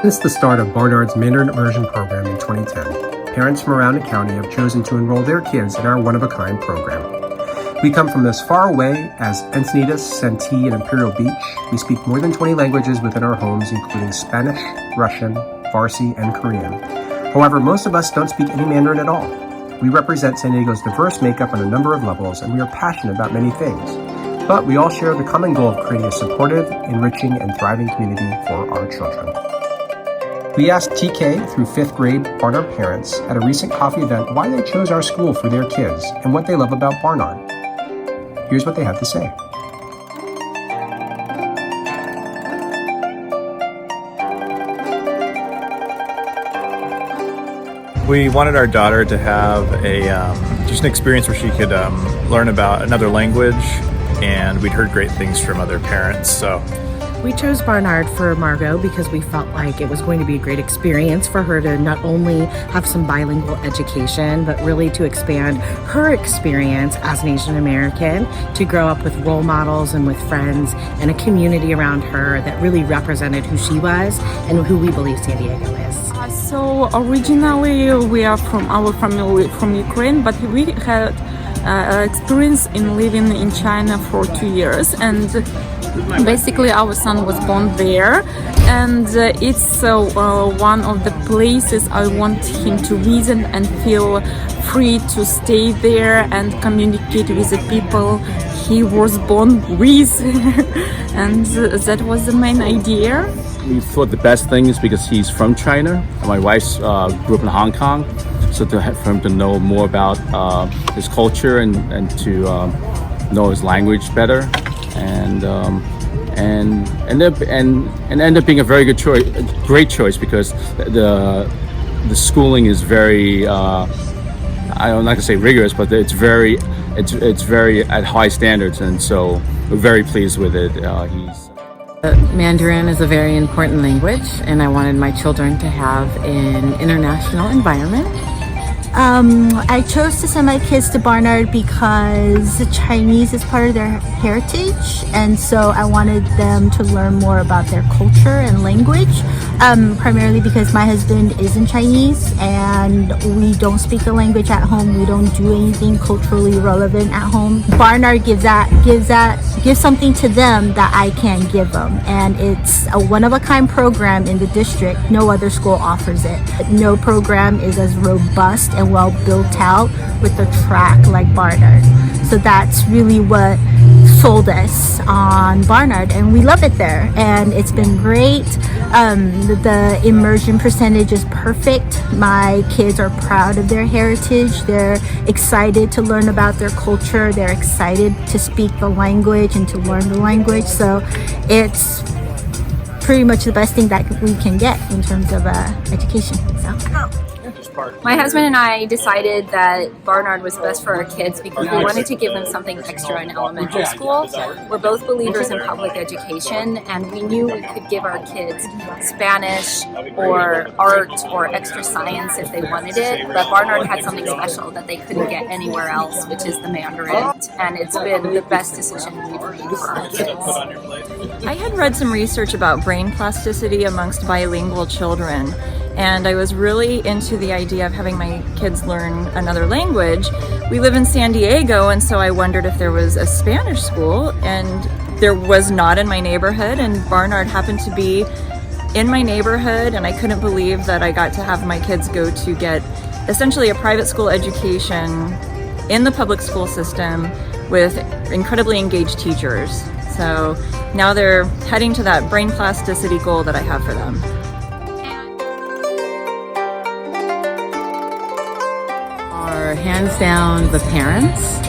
Since the start of Barnard's Mandarin Immersion program in 2010, parents from around the county have chosen to enroll their kids in our one-of-a-kind program. We come from as far away as Encinitas, Santee, and Imperial Beach. We speak more than 20 languages within our homes, including Spanish, Russian, Farsi, and Korean. However, most of us don't speak any Mandarin at all. We represent San Diego's diverse makeup on a number of levels, and we are passionate about many things. But we all share the common goal of creating a supportive, enriching, and thriving community for our children. We asked TK through 5th grade Barnard parents at a recent coffee event why they chose our school for their kids and what they love about Barnard. Here's what they had to say. We wanted our daughter to have just an experience where she could learn about another language, and we'd heard great things from other parents. So we chose Barnard for Margot because we felt like it was going to be a great experience for her to not only have some bilingual education, but really to expand her experience as an Asian American, to grow up with role models and with friends and a community around her that really represented who she was and who we believe San Diego is. So originally we are from our family from Ukraine, but we had experience in living in China for 2 years, and basically our son was born there, and it's one of the places I want him to visit and feel free to stay there and communicate with the people he was born with. And that was the main idea. We thought the best thing is because he's from China. My wife grew up in Hong Kong, so for him to know more about his culture and to know his language better, and end up being a very good choice, a great choice, because the schooling is very I'm not gonna say rigorous, but it's very at high standards, and so we're very pleased with it. Mandarin is a very important language, and I wanted my children to have an international environment. I chose to send my kids to Barnard because Chinese is part of their heritage, and so I wanted them to learn more about their culture and language, primarily because my husband isn't Chinese and we don't speak the language at home. We don't do anything culturally relevant at home. Barnard gives something to them that I can't give them, and it's a one-of-a-kind program in the district. No other school offers it. No program is as robust and well built out with a track like Barnard. So that's really what sold us on Barnard, and we love it there, and it's been great. The immersion percentage is perfect. My kids are proud of their heritage. They're excited to learn about their culture. They're excited to speak the language and to learn the language. So it's pretty much the best thing that we can get in terms of education. So. My husband and I decided that Barnard was best for our kids because we wanted to give them something extra in elementary school. We're both believers in public education, and we knew we could give our kids Spanish or art or extra science if they wanted it, but Barnard had something special that they couldn't get anywhere else, which is the Mandarin, and it's been the best decision we've made for our kids. I had read some research about brain plasticity amongst bilingual children, and I was really into the idea of having my kids learn another language. We live in San Diego, and so I wondered if there was a Spanish school, and there was not in my neighborhood, and Barnard happened to be in my neighborhood, and I couldn't believe that I got to have my kids go to get essentially a private school education in the public school system with incredibly engaged teachers. So now they're heading to that brain plasticity goal that I have for them. Are hands down the parents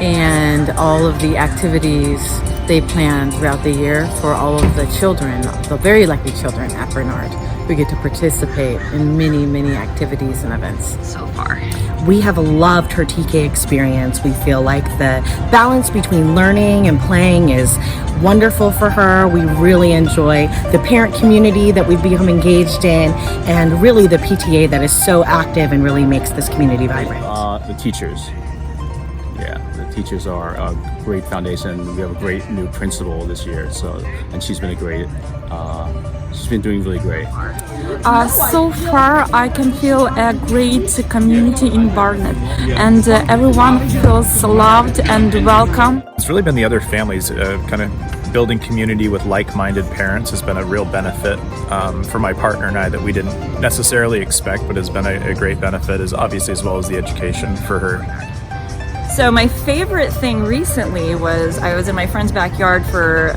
and all of the activities they plan throughout the year for all of the children, the very lucky children at Barnard. We get to participate in many, many activities and events. So far, we have loved her TK experience. We feel like the balance between learning and playing is wonderful for her. We really enjoy the parent community that we've become engaged in, and really the PTA that is so active and really makes this community vibrant. The teachers. Yeah, the teachers are a great foundation. We have a great new principal this year, and she's been a great she's been doing really great. So far, I can feel a great community in Barnard, and everyone feels loved and welcome. It's really been the other families, kind of building community with like-minded parents has been a real benefit for my partner and I that we didn't necessarily expect, but has been a great benefit, as obviously as well as the education for her. So my favorite thing recently was I was in my friend's backyard for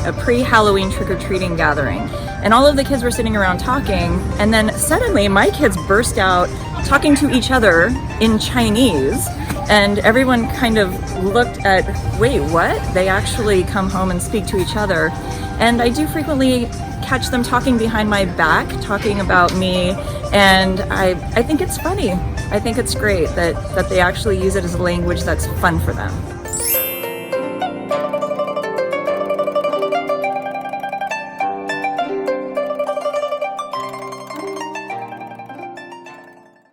a pre-Halloween trick-or-treating gathering, and all of the kids were sitting around talking, and then suddenly my kids burst out talking to each other in Chinese, and everyone kind of looked at, wait, what? They actually come home and speak to each other. And I do frequently catch them talking behind my back, talking about me, and I think it's funny. I think it's great that they actually use it as a language that's fun for them.